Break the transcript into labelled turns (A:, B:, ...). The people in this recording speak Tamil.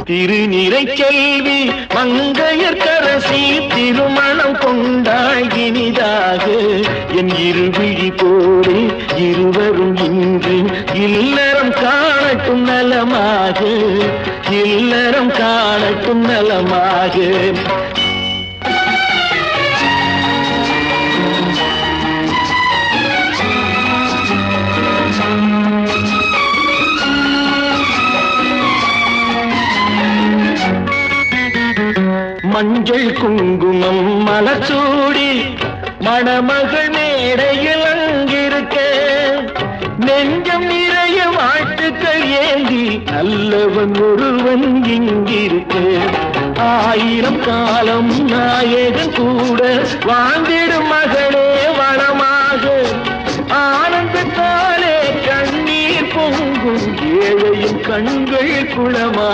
A: திருநிறை செல்வி மங்கையர்க்கரசி திருமணம் கொண்டாய் இனிதாக என் இருவிழி போலே இருவரும் இன்று இல்லறம் காணட்டும் நலமாக இல்லறம் காணட்டும் நலமாக மஞ்சள் குங்குமம் மலச்சூடி மணமகள் மேடையில் அங்கிருக்க நெஞ்சம் நிறைய வாழ்த்துக்கள் ஏந்தி நல்லவன் ஒருவன் இங்கிருக்க ஆயிரம் காலம் நாயகன் கூட வாழ்ந்திடும் மகளே வளமாக ஆனந்தத்தாலே கண்ணீர் பொங்கும் ஏழையின் கண்கள் குளமா